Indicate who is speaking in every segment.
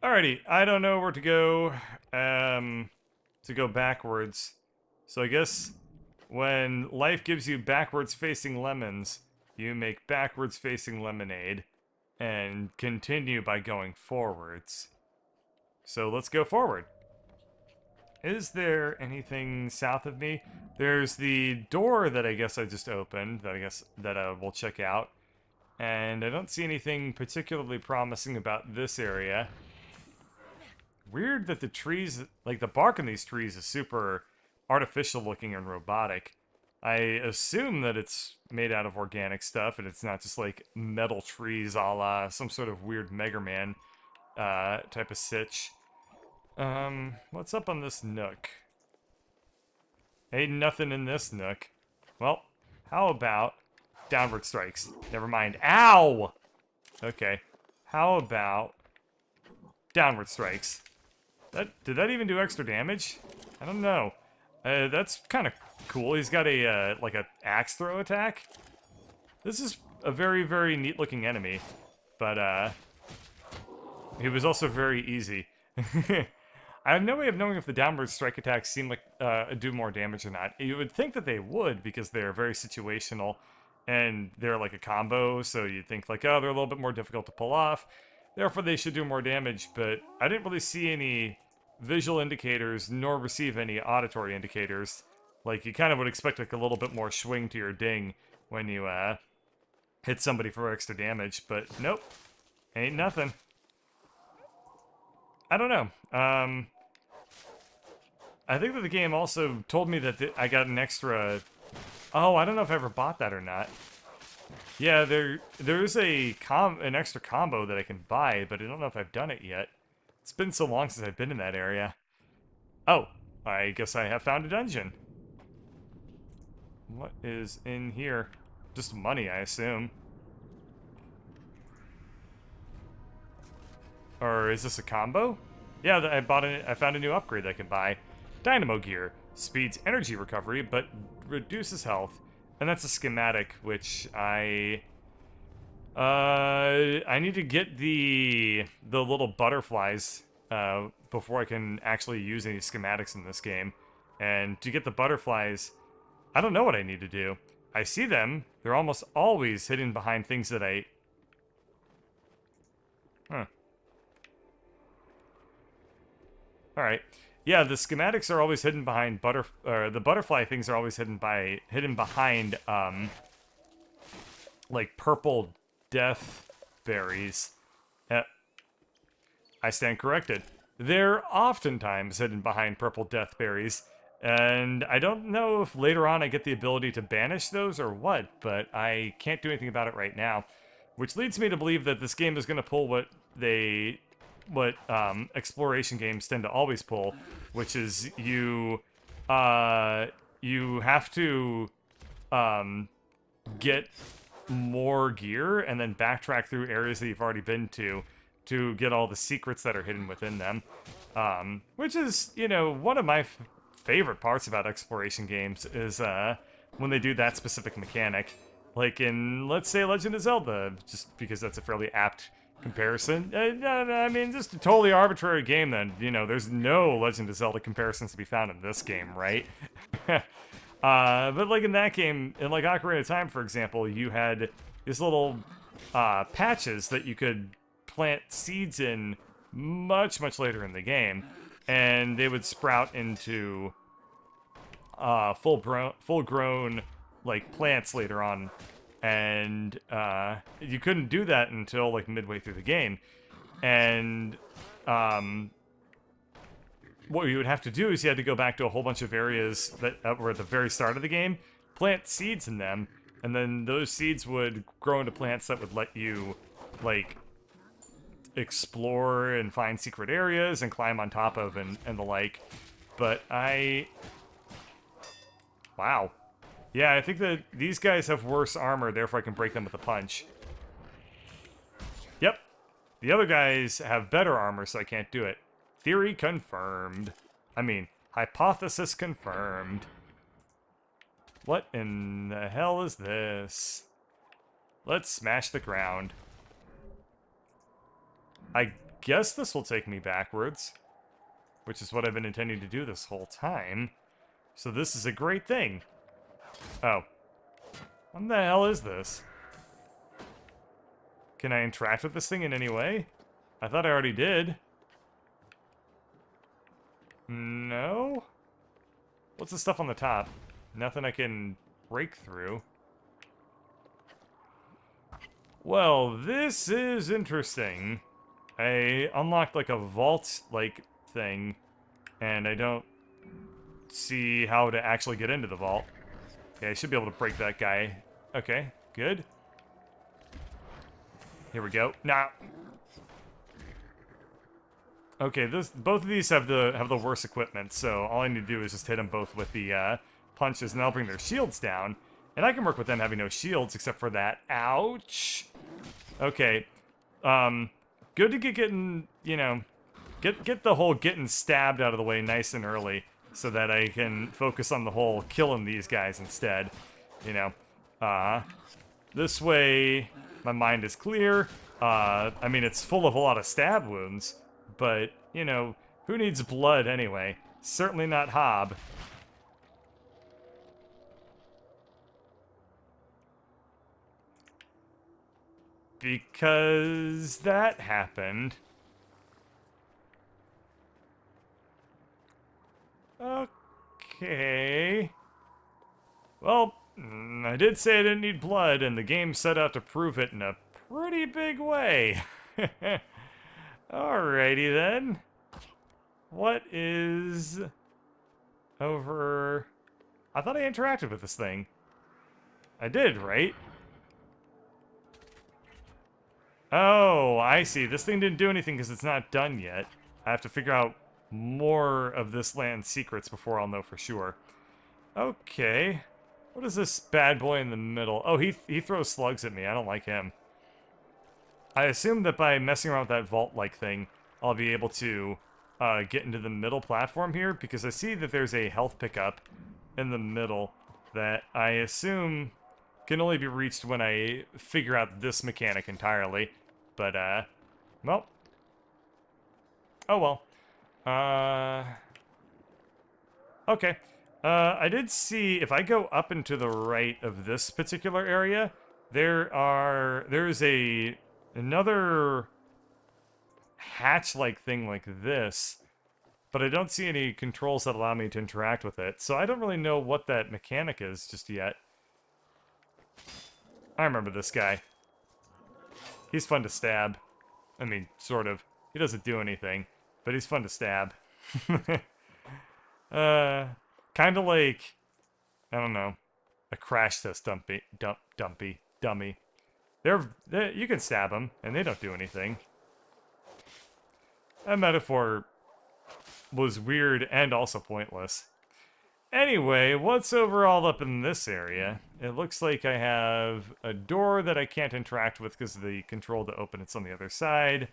Speaker 1: Alrighty, I don't know where to go backwards. So I guess when life gives you backwards facing lemons, you make backwards facing lemonade and continue by going forwards. So let's go forward. Is there anything south of me? There's the door that I guess I just opened that we'll check out. And I don't see anything particularly promising about this area. Weird that the trees, like the bark on these trees is super artificial looking and robotic. I assume that it's made out of organic stuff and it's not just like metal trees a la some sort of weird Mega Man type of sitch. What's up on this nook? Ain't nothing in this nook. Well, how about downward strikes? Never mind. Ow! Okay. How about downward strikes? Did that even do extra damage? I don't know. That's kind of cool. He's got a like a axe throw attack. This is a very, very neat looking enemy, but he was also very easy. I have no way of knowing if the downward strike attacks seem like do more damage or not. You would think that they would because they're very situational and they're like a combo, so you'd think like, oh, they're a little bit more difficult to pull off. Therefore, they should do more damage, but I didn't really see any visual indicators nor receive any auditory indicators. Like, you kind of would expect like a little bit more swing to your ding when you hit somebody for extra damage, but nope. Ain't nothing. I don't know. I think that the game also told me that I got an extra... Oh, I don't know if I ever bought that or not. Yeah, there's an extra combo that I can buy, but I don't know if I've done it yet. It's been so long since I've been in that area. Oh, I guess I have found a dungeon. What is in here? Just money, I assume. Or is this a combo? Yeah, I found a new upgrade that I can buy. Dynamo gear. Speeds energy recovery, but reduces health. And that's a schematic, which I need to get the little butterflies before I can actually use any schematics in this game. And to get the butterflies, I don't know what I need to do. I see them. They're almost always hidden behind things that I... Huh. Alright. Yeah, the schematics are always hidden behind the butterfly things are always hidden behind, like, purple death berries. I stand corrected. They're oftentimes hidden behind purple death berries, and I don't know if later on I get the ability to banish those or what, but I can't do anything about it right now. Which leads me to believe that this game is going to pull what exploration games tend to always pull, which is you have to get more gear and then backtrack through areas that you've already been to get all the secrets that are hidden within them, which is, you know, one of my favorite parts about exploration games is when they do that specific mechanic, like in, let's say, Legend of Zelda, just because that's a fairly apt comparison. I mean, just a totally arbitrary game then. You know, there's no Legend of Zelda comparisons to be found in this game, right? But like in that game, in like Ocarina of Time, for example, you had these little patches that you could plant seeds in much, much later in the game, and they would sprout into full-grown like plants later on. And you couldn't do that until like midway through the game. And what you would have to do is you had to go back to a whole bunch of areas that were at the very start of the game, plant seeds in them, and then those seeds would grow into plants that would let you like explore and find secret areas and climb on top of and the like. But wow. Yeah, I think that these guys have worse armor, therefore I can break them with a punch. Yep. The other guys have better armor, so I can't do it. Theory confirmed. I mean, hypothesis confirmed. What in the hell is this? Let's smash the ground. I guess this will take me backwards, which is what I've been intending to do this whole time. So this is a great thing. Oh. What the hell is this? Can I interact with this thing in any way? I thought I already did. No? What's the stuff on the top? Nothing I can break through. Well, this is interesting. I unlocked like a vault-like thing, and I don't see how to actually get into the vault. Okay, I should be able to break that guy. Okay, good. Here we go. Nah. Okay, both of these have the worst equipment, so all I need to do is just hit them both with the punches, and that'll bring their shields down. And I can work with them having no shields, except for that. Ouch. Okay. Good to getting, you know, get the whole getting stabbed out of the way nice and early, so that I can focus on the whole killing these guys instead. You know, this way my mind is clear. I mean, it's full of a lot of stab wounds, but, you know, who needs blood anyway? Certainly not Hob. Because that happened. Okay. Well, I did say I didn't need blood, and the game set out to prove it in a pretty big way. Alrighty then. What is over... I thought I interacted with this thing. I did, right? Oh, I see. This thing didn't do anything because it's not done yet. I have to figure out more of this land's secrets before I'll know for sure. Okay. What is this bad boy in the middle? Oh, he throws slugs at me. I don't like him. I assume that by messing around with that vault-like thing, I'll be able to get into the middle platform here, because I see that there's a health pickup in the middle that I assume can only be reached when I figure out this mechanic entirely. But, well. Oh, well. Okay. I did see, if I go up and to the right of this particular area, there's another hatch-like thing like this, but I don't see any controls that allow me to interact with it, so I don't really know what that mechanic is just yet. I remember this guy. He's fun to stab. I mean, sort of. He doesn't do anything, but he's fun to stab. Kind of like, I don't know, a crash test dummy. You can stab them, and they don't do anything. That metaphor was weird and also pointless. Anyway, what's overall up in this area? It looks like I have a door that I can't interact with because of the control to open it's on the other side.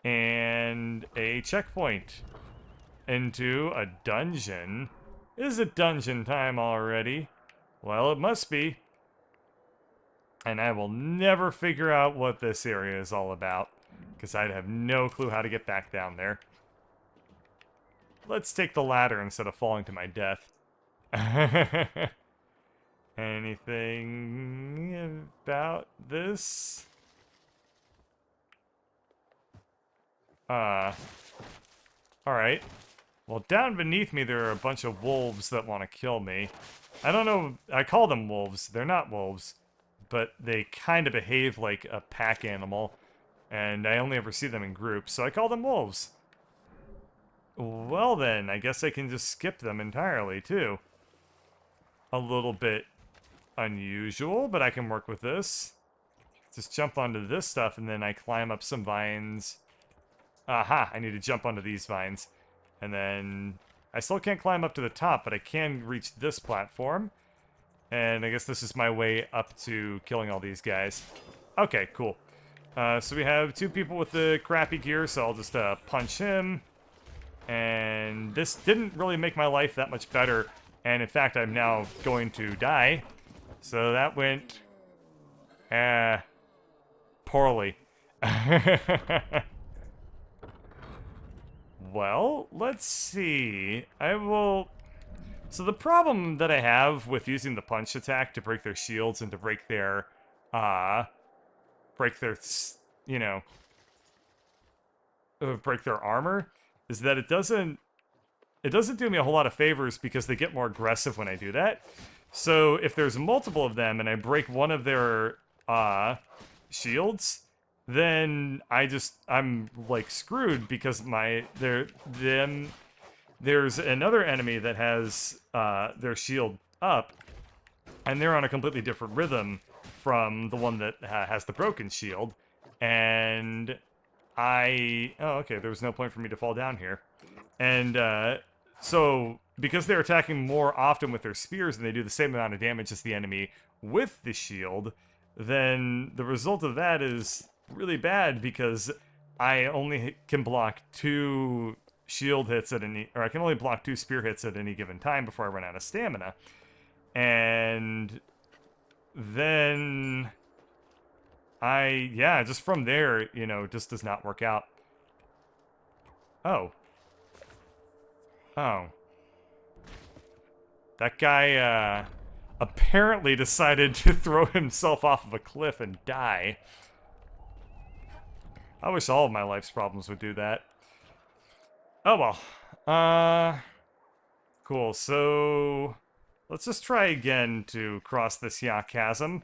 Speaker 1: And a checkpoint into a dungeon. Is it dungeon time already? Well, it must be. And I will never figure out what this area is all about, because I'd have no clue how to get back down there. Let's take the ladder instead of falling to my death. Anything about this? Alright. Well, down beneath me there are a bunch of wolves that want to kill me. I don't know, I call them wolves. They're not wolves, but they kind of behave like a pack animal, and I only ever see them in groups, so I call them wolves. Well then, I guess I can just skip them entirely, too. A little bit unusual, but I can work with this. Just jump onto this stuff, and then I climb up some vines. Aha, I need to jump onto these vines. And then, I still can't climb up to the top, but I can reach this platform. And I guess this is my way up to killing all these guys. Okay, cool. So we have two people with the crappy gear, so I'll just punch him. And this didn't really make my life that much better. And in fact, I'm now going to die. So that went... poorly. well, let's see. I will... So the problem that I have with using the punch attack to break their shields and to break their, you know, break their armor is that it doesn't do me a whole lot of favors because they get more aggressive when I do that. So if there's multiple of them and I break one of their shields, then I'm like screwed because there's another enemy that has their shield up, and they're on a completely different rhythm from the one that has the broken shield. And oh, okay, there was no point for me to fall down here. And so because they're attacking more often with their spears and they do the same amount of damage as the enemy with the shield, then the result of that is really bad because I only can block 2 shield hits at or I can only block 2 spear hits at any given time before I run out of stamina. And then just from there, you know, just does not work out. Oh. That guy, apparently decided to throw himself off of a cliff and die. I wish all of my life's problems would do that. Oh well. Cool, so let's just try again to cross this chasm.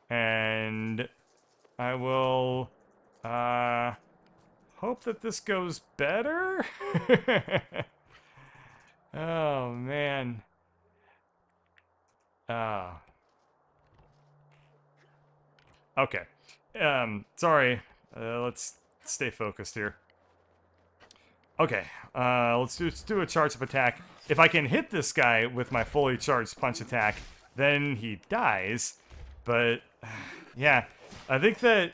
Speaker 1: And I will, hope that this goes better? Oh, man. Okay. Sorry. Let's stay focused here. Okay, let's do a charge-up attack. If I can hit this guy with my fully charged punch attack, then he dies. But, yeah, I think that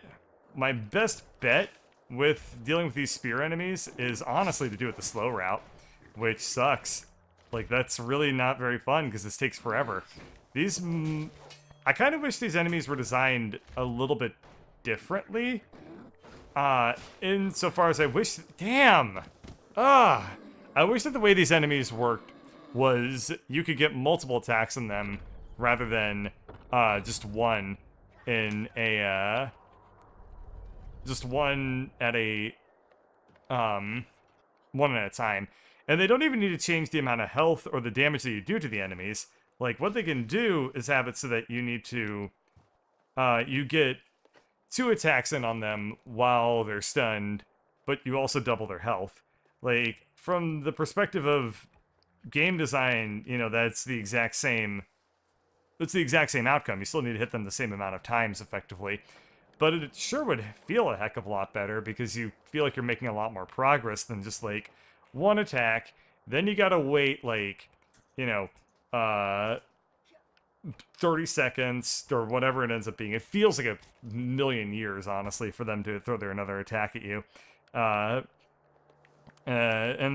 Speaker 1: my best bet with dealing with these spear enemies is honestly to do it the slow route, which sucks. Like, that's really not very fun because this takes forever. I kind of wish these enemies were designed a little bit differently. Insofar as I wish... Damn! I wish that the way these enemies worked was you could get multiple attacks on them rather than just one in a... just one at a... one at a time. And they don't even need to change the amount of health or the damage that you do to the enemies. Like, what they can do is have it so that you need to... you get 2 attacks in on them while they're stunned, but you also double their health. Like, from the perspective of game design, you know, that's the exact same... It's the exact same outcome. You still need to hit them the same amount of times, effectively. But it sure would feel a heck of a lot better, because you feel like you're making a lot more progress than just, like, one attack, then you gotta wait, like, you know, 30 seconds, or whatever it ends up being. It feels like a million years, honestly, for them to throw their another attack at you. And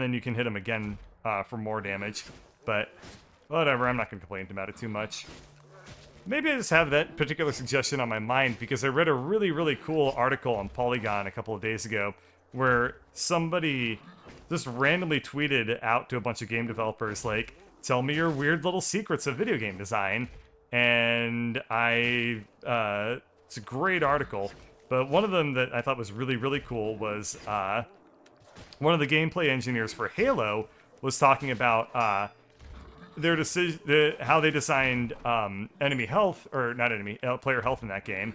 Speaker 1: then you can hit them again for more damage. But, whatever, I'm not gonna complain about it too much. Maybe I just have that particular suggestion on my mind because I read a really, really cool article on Polygon a couple of days ago where somebody just randomly tweeted out to a bunch of game developers, like, tell me your weird little secrets of video game design. And it's a great article, but one of them that I thought was really, really cool was one of the gameplay engineers for Halo was talking about their decision, how they designed enemy health, or not enemy, player health in that game.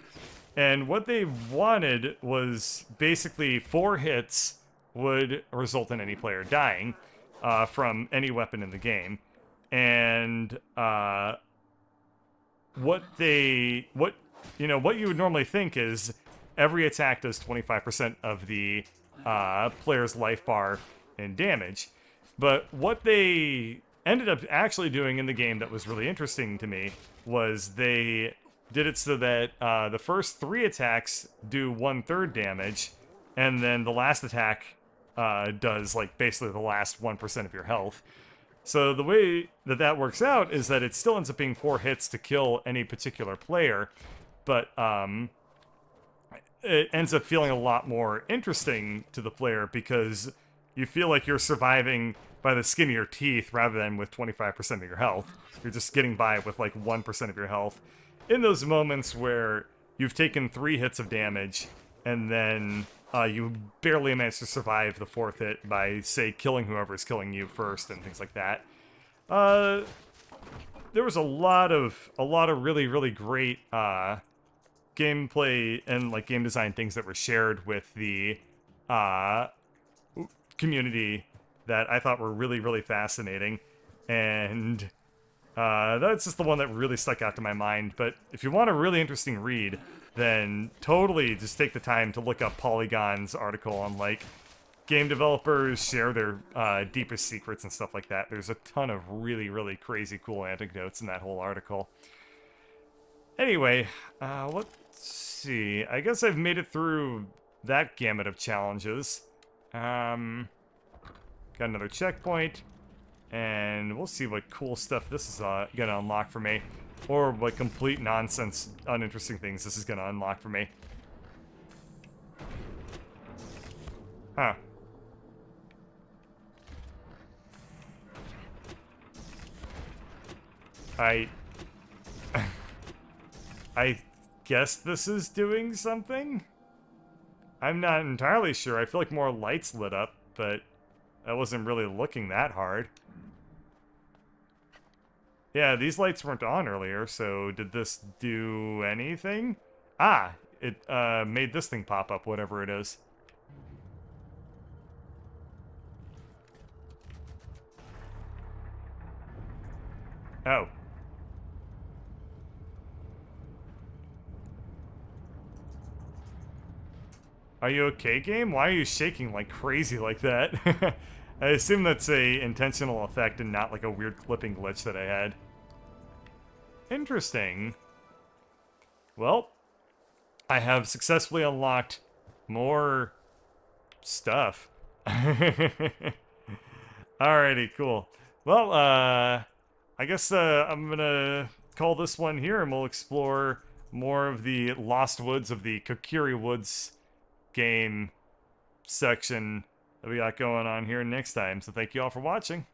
Speaker 1: And what they wanted was basically 4 hits would result in any player dying from any weapon in the game. And what you would normally think is every attack does 25% of the player's life bar in damage. But what they ended up actually doing in the game that was really interesting to me was they did it so that the first 3 attacks do 1/3 damage, and then the last attack does, like, basically the last 1% of your health. So the way that that works out is that it still ends up being 4 hits to kill any particular player, but it ends up feeling a lot more interesting to the player because you feel like you're surviving by the skin of your teeth rather than with 25% of your health. You're just getting by with like 1% of your health. In those moments where you've taken 3 hits of damage and then you barely manage to survive the 4th hit by, say, killing whoever's killing you first and things like that. There was a lot of really, really great gameplay and like game design things that were shared with the community that I thought were really, really fascinating. And that's just the one that really stuck out to my mind. But if you want a really interesting read, then totally just take the time to look up Polygon's article on like game developers share their deepest secrets and stuff like that. There's a ton of really, really crazy cool anecdotes in that whole article. Anyway, let's see. I guess I've made it through that gamut of challenges. Got another checkpoint, and we'll see what cool stuff this is gonna unlock for me, or what complete nonsense, uninteresting things this is gonna unlock for me. Huh. I guess this is doing something? I'm not entirely sure. I feel like more lights lit up, but I wasn't really looking that hard. Yeah, these lights weren't on earlier, so did this do anything? Ah, it made this thing pop up, whatever it is. Oh. Are you okay, game? Why are you shaking like crazy like that? I assume that's a intentional effect and not like a weird clipping glitch that I had. Interesting. Well, I have successfully unlocked more stuff. Alrighty, cool. Well, I guess I'm gonna call this one here, and we'll explore more of the Lost Woods of the Kokiri Woods game section that we got going on here next time. So thank you all for watching.